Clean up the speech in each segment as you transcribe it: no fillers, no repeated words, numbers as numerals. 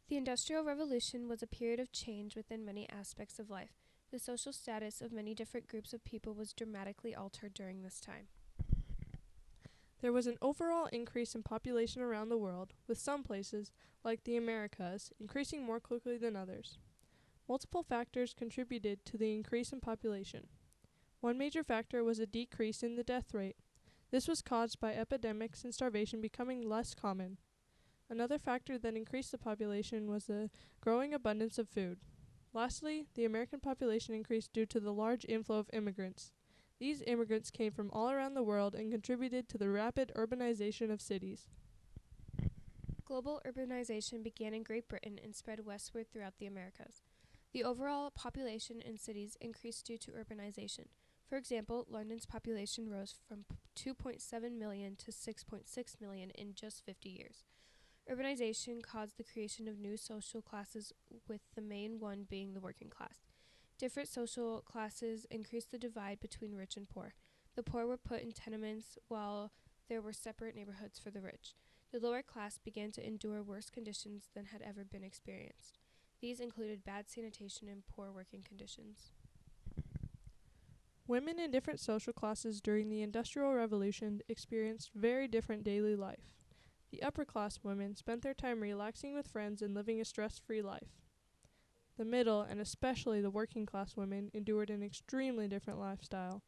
The Industrial Revolution was a period of change within many aspects of life. The social status of many different groups of people was dramatically altered during this time. There was an overall increase in population around the world, with some places, like the Americas, increasing more quickly than others. Multiple factors contributed to the increase in population. One major factor was a decrease in the death rate. This was caused by epidemics and starvation becoming less common. Another factor that increased the population was the growing abundance of food. Lastly, the American population increased due to the large inflow of immigrants. These immigrants came from all around the world and contributed to the rapid urbanization of cities. Global urbanization began in Great Britain and spread westward throughout the Americas. The overall population in cities increased due to urbanization. For example, London's population rose from 2.7 million to 6.6 million in just 50 years. Urbanization caused the creation of new social classes, with the main one being the working class. Different social classes increased the divide between rich and poor. The poor were put in tenements, while there were separate neighborhoods for the rich. The lower class began to endure worse conditions than had ever been experienced. These included bad sanitation and poor working conditions. Women in different social classes during the Industrial Revolution experienced very different daily life. The upper class women spent their time relaxing with friends and living a stress-free life. The middle, and especially the working class women, endured an extremely different lifestyle.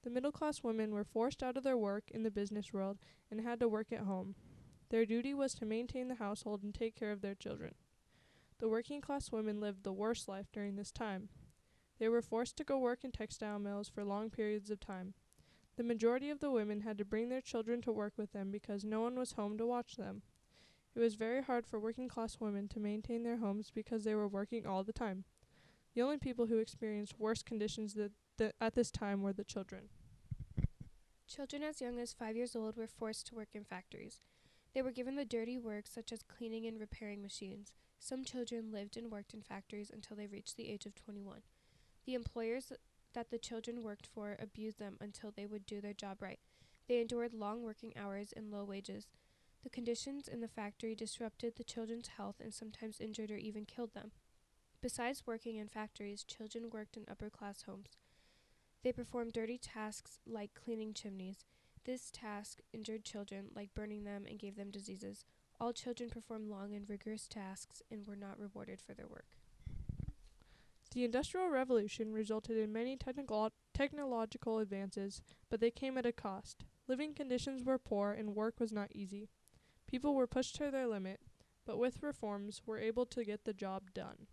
The middle class women were forced out of their work in the business world and had to work at home. Their duty was to maintain the household and take care of their children. The working class women lived the worst life during this time. They were forced to go work in textile mills for long periods of time. The majority of the women had to bring their children to work with them because no one was home to watch them. It was very hard for working class women to maintain their homes because they were working all the time. The only people who experienced worse conditions at this time were the children. Children as young as 5 years old were forced to work in factories. They were given the dirty work such as cleaning and repairing machines. Some children lived and worked in factories until they reached the age of 21. The employers that the children worked for abused them until they would do their job right. They endured long working hours and low wages. The conditions in the factory disrupted the children's health and sometimes injured or even killed them. Besides working in factories, children worked in upper class homes. They performed dirty tasks like cleaning chimneys. This task injured children, like burning them, and gave them diseases. All children performed long and rigorous tasks and were not rewarded for their work. The Industrial Revolution resulted in many technological advances, but they came at a cost. Living conditions were poor and work was not easy. People were pushed to their limit, but with reforms were able to get the job done.